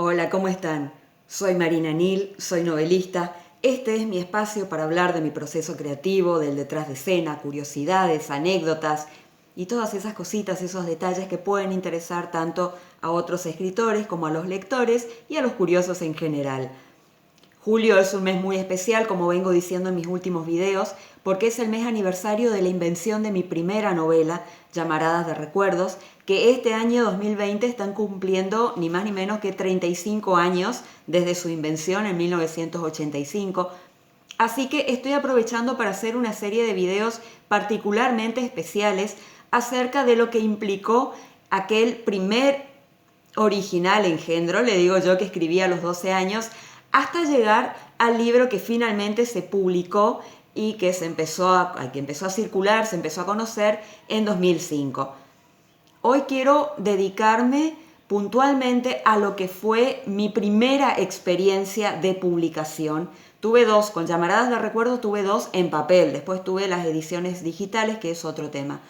Hola, ¿cómo están? Soy Marina Nil, soy novelista. Este es mi espacio para hablar de mi proceso creativo, del detrás de escena, curiosidades, anécdotas y todas esas cositas, esos detalles que pueden interesar tanto a otros escritores como a los lectores y a los curiosos en general. Julio es un mes muy especial, como vengo diciendo en mis últimos videos, porque es el mes aniversario de la invención de mi primera novela, Llamaradas de Recuerdos, que este año 2020 están cumpliendo ni más ni menos que 35 años desde su invención en 1985. Así que estoy aprovechando para hacer una serie de videos particularmente especiales acerca de lo que implicó aquel primer original engendro, le digo yo, que escribí a los 12 años, hasta llegar al libro que finalmente se publicó y que empezó a circular, se empezó a conocer en 2005. Hoy quiero dedicarme puntualmente a lo que fue mi primera experiencia de publicación. Tuve dos, con Llamaradas de Recuerdo tuve dos en papel, después tuve las ediciones digitales, que es otro tema.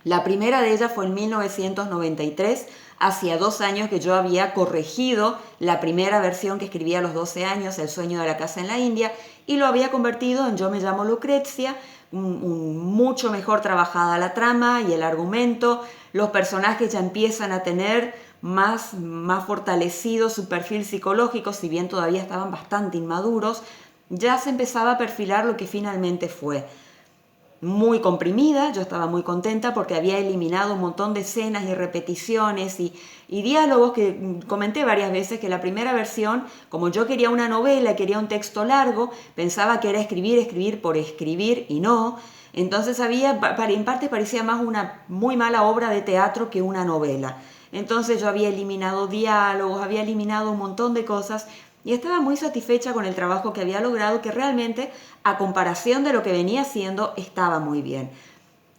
La primera de ellas fue en 1993, hacía 2 años que yo había corregido la primera versión que escribí a los 12 años, El sueño de la casa en la India, y lo había convertido en Yo me llamo Lucrecia, mucho mejor trabajada la trama y el argumento. Los personajes ya empiezan a tener más fortalecido su perfil psicológico, si bien todavía estaban bastante inmaduros, ya se empezaba a perfilar lo que finalmente fue. Muy comprimida, yo estaba muy contenta porque había eliminado un montón de escenas y repeticiones y diálogos que comenté varias veces que la primera versión, como yo quería una novela, quería un texto largo, pensaba que era escribir por escribir y no. Entonces en parte parecía más una muy mala obra de teatro que una novela. Entonces yo había eliminado diálogos, había eliminado un montón de cosas y estaba muy satisfecha con el trabajo que había logrado, que realmente, a comparación de lo que venía haciendo, estaba muy bien.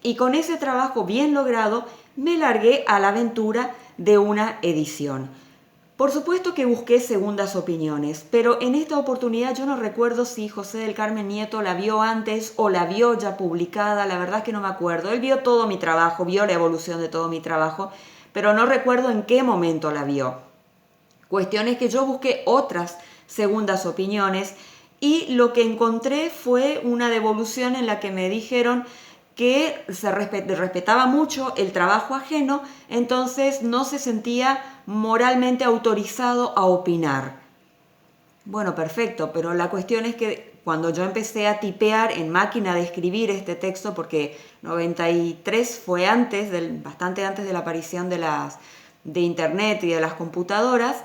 Y con ese trabajo bien logrado, me largué a la aventura de una edición. Por supuesto que busqué segundas opiniones, pero en esta oportunidad yo no recuerdo si José del Carmen Nieto la vio antes o la vio ya publicada, la verdad es que no me acuerdo. Él vio todo mi trabajo, vio la evolución de todo mi trabajo, pero no recuerdo en qué momento la vio. Cuestión es que yo busqué otras segundas opiniones y lo que encontré fue una devolución en la que me dijeron que se respetaba mucho el trabajo ajeno, entonces no se sentía moralmente autorizado a opinar. Bueno, perfecto, pero la cuestión es que cuando yo empecé a tipear en máquina de escribir este texto, porque 93 fue bastante antes de la aparición de internet y de las computadoras,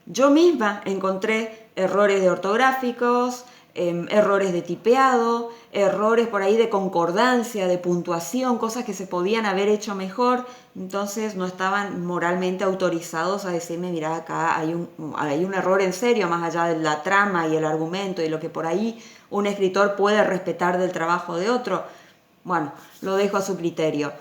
yo misma encontré errores de ortográficos, errores de tipeado, errores por ahí de concordancia, de puntuación, cosas que se podían haber hecho mejor, entonces no estaban moralmente autorizados a decirme, mira, acá hay un error en serio, más allá de la trama y el argumento y lo que por ahí un escritor puede respetar del trabajo de otro. Bueno, lo dejo a su criterio.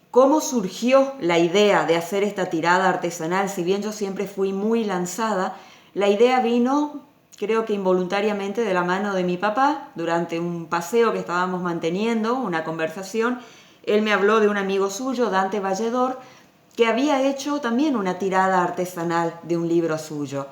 ¿Cómo surgió la idea de hacer esta tirada artesanal? Si bien yo siempre fui muy lanzada, la idea vino, creo que involuntariamente, de la mano de mi papá durante un paseo que estábamos manteniendo, una conversación. Él me habló de un amigo suyo, Dante Valledor, que había hecho también una tirada artesanal de un libro suyo.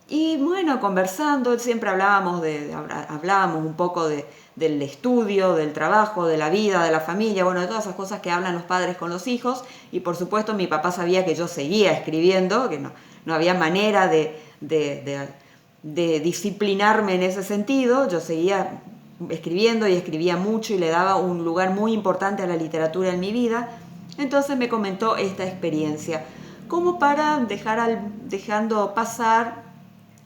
Y bueno, conversando, siempre hablábamos un poco del estudio, del trabajo, de la vida, de la familia, bueno, de todas esas cosas que hablan los padres con los hijos. Y por supuesto mi papá sabía que yo seguía escribiendo, que no había manera de disciplinarme en ese sentido. Yo seguía escribiendo y escribía mucho y le daba un lugar muy importante a la literatura en mi vida. Entonces me comentó esta experiencia, como para dejando pasar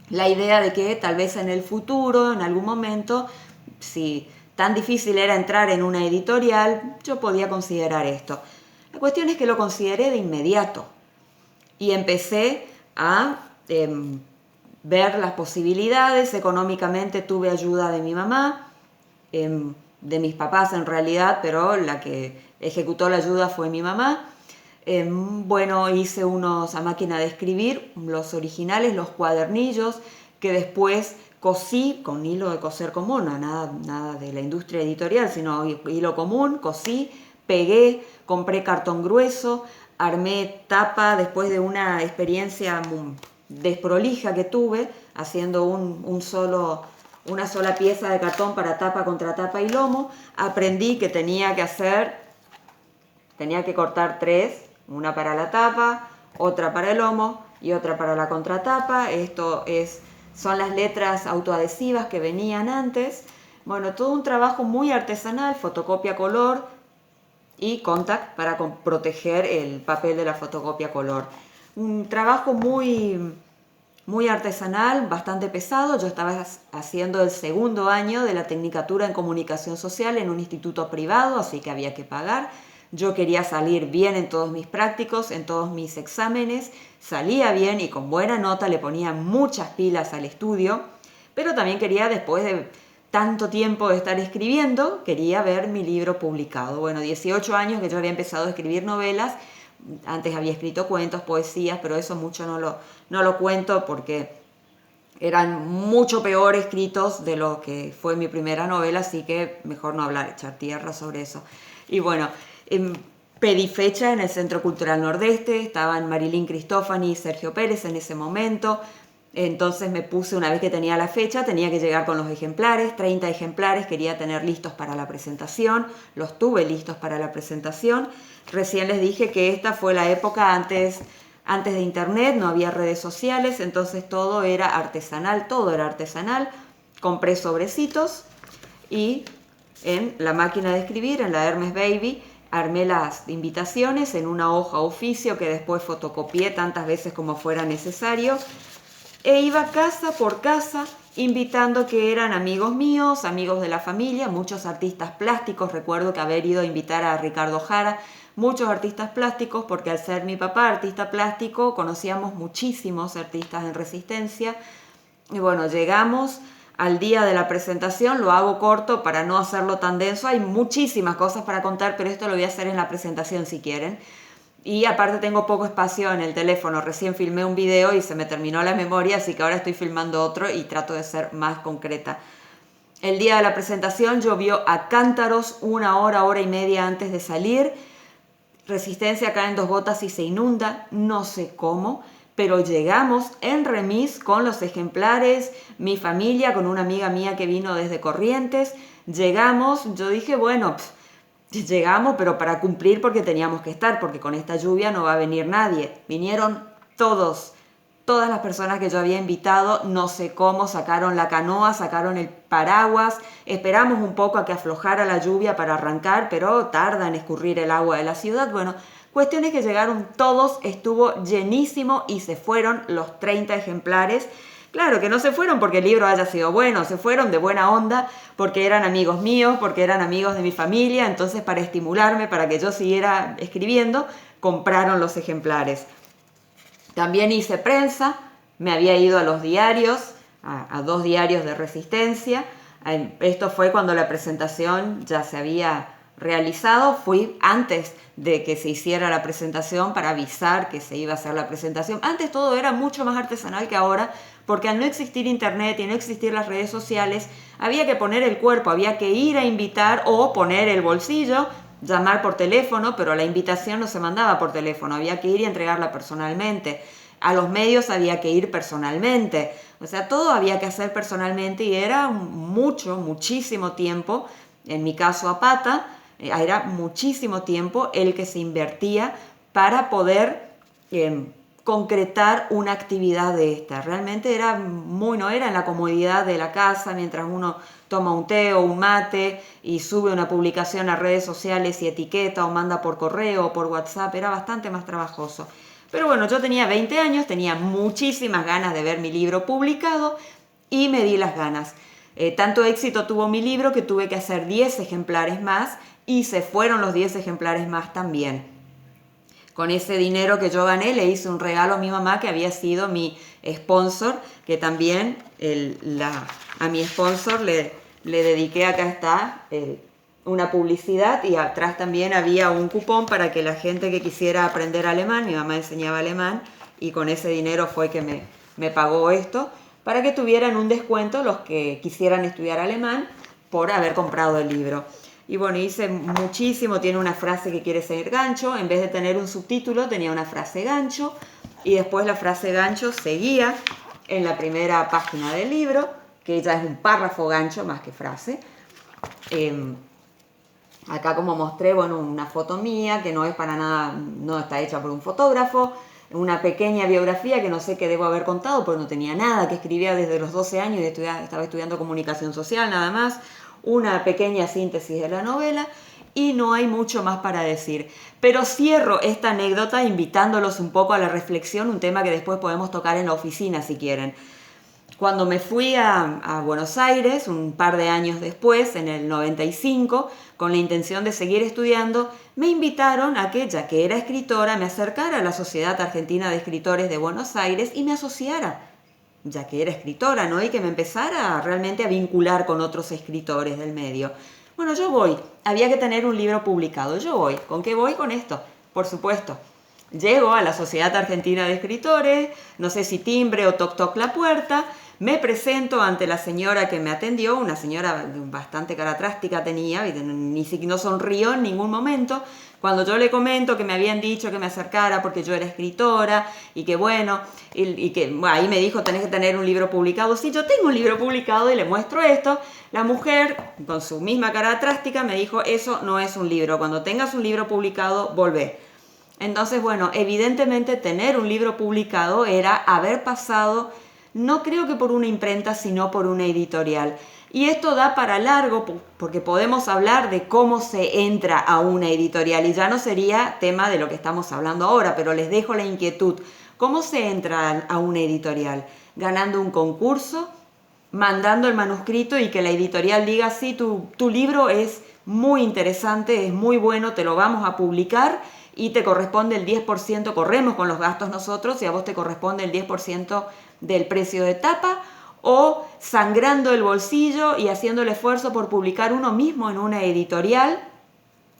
la idea de que tal vez en el futuro, en algún momento, si tan difícil era entrar en una editorial, yo podía considerar esto. La cuestión es que lo consideré de inmediato y empecé a ver las posibilidades. Económicamente tuve ayuda de mi mamá, de mis papás en realidad, pero la que ejecutó la ayuda fue mi mamá. Bueno, hice unos a máquina de escribir, los originales, los cuadernillos, que después cosí con hilo de coser común, nada de la industria editorial, sino hilo común, cosí, pegué, compré cartón grueso, armé tapa después de una experiencia desprolija que tuve, haciendo una sola pieza de cartón para tapa, contratapa y lomo. Aprendí que tenía que cortar 3, una para la tapa, otra para el lomo y otra para la contratapa. Son las letras autoadhesivas que venían antes. Bueno, todo un trabajo muy artesanal, fotocopia color y contact para proteger el papel de la fotocopia color. Un trabajo muy, muy artesanal, bastante pesado. Yo estaba haciendo el segundo año de la Tecnicatura en Comunicación Social en un instituto privado, así que había que pagar. Yo quería salir bien en todos mis prácticos, en todos mis exámenes. Salía bien y con buena nota, le ponía muchas pilas al estudio, pero también quería, después de tanto tiempo de estar escribiendo, quería ver mi libro publicado. Bueno, 18 años que yo había empezado a escribir novelas. Antes había escrito cuentos, poesías, pero eso mucho no lo cuento porque eran mucho peor escritos de lo que fue mi primera novela, así que mejor no hablar, echar tierra sobre eso. Y bueno, pedí fecha en el Centro Cultural Nordeste, estaban Marilyn Cristofani y Sergio Pérez en ese momento. Entonces me puse, una vez que tenía la fecha, tenía que llegar con los ejemplares, 30 ejemplares, quería tener listos para la presentación, los tuve listos para la presentación. Recién les dije que esta fue la época antes de internet, no había redes sociales, entonces todo era artesanal. Compré sobrecitos y en la máquina de escribir, en la Hermes Baby, armé las invitaciones en una hoja oficio que después fotocopié tantas veces como fuera necesario. E iba casa por casa invitando que eran amigos míos, amigos de la familia, muchos artistas plásticos. Recuerdo que haber ido a invitar a Ricardo Jara, muchos artistas plásticos, porque al ser mi papá artista plástico, conocíamos muchísimos artistas en Resistencia. Y bueno, llegamos al día de la presentación, lo hago corto para no hacerlo tan denso. Hay muchísimas cosas para contar, pero esto lo voy a hacer en la presentación si quieren. Y aparte tengo poco espacio en el teléfono, recién filmé un video y se me terminó la memoria, así que ahora estoy filmando otro y trato de ser más concreta. El día de la presentación llovió a cántaros, una hora y media antes de salir. Resistencia cae en 2 gotas y se inunda, no sé cómo, pero llegamos en remis con los ejemplares, mi familia, con una amiga mía que vino desde Corrientes. Llegamos, yo dije, bueno, llegamos, pero para cumplir, porque teníamos que estar, porque con esta lluvia no va a venir nadie. Vinieron todas las personas que yo había invitado, no sé cómo, sacaron la canoa, sacaron el paraguas, esperamos un poco a que aflojara la lluvia para arrancar, pero tarda en escurrir el agua de la ciudad. Bueno, cuestión es que llegaron todos, estuvo llenísimo y se fueron los 30 ejemplares. Claro que no se fueron porque el libro haya sido bueno, se fueron de buena onda porque eran amigos míos, porque eran amigos de mi familia. Entonces, para estimularme, para que yo siguiera escribiendo, compraron los ejemplares. También hice prensa, me había ido a los diarios, a 2 diarios de Resistencia. Esto fue cuando la presentación ya se había realizado. Fui antes de que se hiciera la presentación para avisar que se iba a hacer la presentación. Antes todo era mucho más artesanal que ahora, porque al no existir internet y no existir las redes sociales, había que poner el cuerpo, había que ir a invitar o poner el bolsillo, llamar por teléfono, pero la invitación no se mandaba por teléfono, había que ir y entregarla personalmente. A los medios había que ir personalmente. O sea, todo había que hacer personalmente y era muchísimo tiempo. En mi caso a pata, era muchísimo tiempo el que se invertía para poder concretar una actividad de esta. Realmente no era en la comodidad de la casa mientras uno toma un té o un mate y sube una publicación a redes sociales y etiqueta o manda por correo o por WhatsApp. Era bastante más trabajoso. Pero bueno, yo tenía 20 años, tenía muchísimas ganas de ver mi libro publicado y me di las ganas. Tanto éxito tuvo mi libro que tuve que hacer 10 ejemplares más y se fueron los 10 ejemplares más también. Con ese dinero que yo gané le hice un regalo a mi mamá, que había sido mi sponsor, que también a mi sponsor le dediqué, acá está, una publicidad, y atrás también había un cupón para que la gente que quisiera aprender alemán, mi mamá enseñaba alemán y con ese dinero fue que me pagó esto, para que tuvieran un descuento los que quisieran estudiar alemán por haber comprado el libro. Y bueno, hice muchísimo, tiene una frase que quiere ser gancho, en vez de tener un subtítulo tenía una frase gancho, y después la frase gancho seguía en la primera página del libro, que ya es un párrafo gancho más que frase. Acá como mostré, bueno, una foto mía que no es para nada, no está hecha por un fotógrafo, una pequeña biografía que no sé qué debo haber contado porque no tenía nada, que escribía desde los 12 años y estaba estudiando comunicación social nada más, una pequeña síntesis de la novela y no hay mucho más para decir. Pero cierro esta anécdota invitándolos un poco a la reflexión, un tema que después podemos tocar en la oficina si quieren. Cuando me fui a Buenos Aires, un par de años después, en el 95, con la intención de seguir estudiando, me invitaron a que, ya que era escritora, me acercara a la Sociedad Argentina de Escritores de Buenos Aires y me asociara, ya que era escritora, ¿no? Y que me empezara realmente a vincular con otros escritores del medio. Bueno, yo voy, había que tener un libro publicado, yo voy. ¿Con qué voy? Con esto, por supuesto. Llego a la Sociedad Argentina de Escritores, no sé si timbre o toc toc la puerta, me presento ante la señora que me atendió, una señora bastante característica tenía, ni siquiera no sonrió en ningún momento. Cuando yo le comento que me habían dicho que me acercara porque yo era escritora y que bueno, ahí me dijo tenés que tener un libro publicado. Sí, yo tengo un libro publicado y le muestro esto. La mujer, con su misma característica, me dijo eso no es un libro, cuando tengas un libro publicado, volvé. Entonces, bueno, evidentemente tener un libro publicado era haber pasado, no creo que por una imprenta, sino por una editorial. Y esto da para largo porque podemos hablar de cómo se entra a una editorial y ya no sería tema de lo que estamos hablando ahora, pero les dejo la inquietud. ¿Cómo se entra a una editorial? Ganando un concurso, mandando el manuscrito y que la editorial diga, sí, tu libro es muy interesante, es muy bueno, te lo vamos a publicar y te corresponde el 10%, corremos con los gastos nosotros y a vos te corresponde el 10% del precio de tapa, o sangrando el bolsillo y haciendo el esfuerzo por publicar uno mismo en una editorial,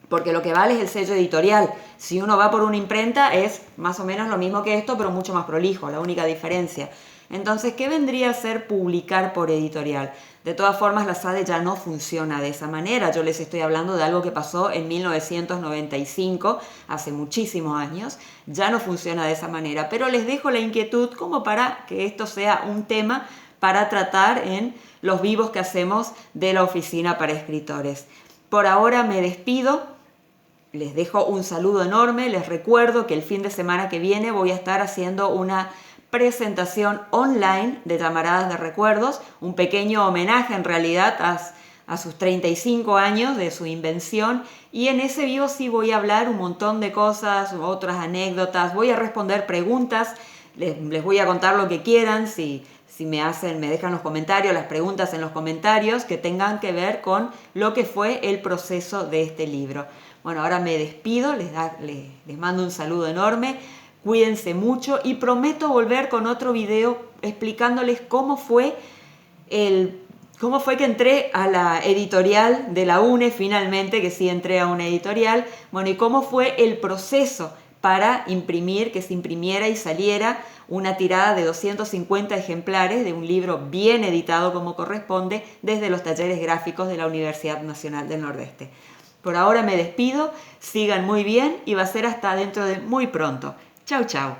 porque lo que vale es el sello editorial. Si uno va por una imprenta es más o menos lo mismo que esto, pero mucho más prolijo, la única diferencia. Entonces, ¿qué vendría a ser publicar por editorial? De todas formas, la SADE ya no funciona de esa manera. Yo les estoy hablando de algo que pasó en 1995, hace muchísimos años. Ya no funciona de esa manera, pero les dejo la inquietud como para que esto sea un tema para tratar en los vivos que hacemos de la Oficina para Escritores. Por ahora me despido. Les dejo un saludo enorme. Les recuerdo que el fin de semana que viene voy a estar haciendo una presentación online de Llamaradas de Recuerdos, un pequeño homenaje en realidad a sus 35 años de su invención, y en ese vivo sí voy a hablar un montón de cosas, otras anécdotas, voy a responder preguntas, les voy a contar lo que quieran, si me dejan los comentarios, las preguntas en los comentarios que tengan que ver con lo que fue el proceso de este libro. Bueno, ahora me despido, les mando un saludo enorme. Cuídense mucho y prometo volver con otro video explicándoles cómo fue que entré a la editorial de la UNE finalmente, que sí entré a una editorial, bueno, y cómo fue el proceso para imprimir, que se imprimiera y saliera una tirada de 250 ejemplares de un libro bien editado como corresponde desde los talleres gráficos de la Universidad Nacional del Nordeste. Por ahora me despido, sigan muy bien y va a ser hasta dentro de muy pronto. Chau, chau.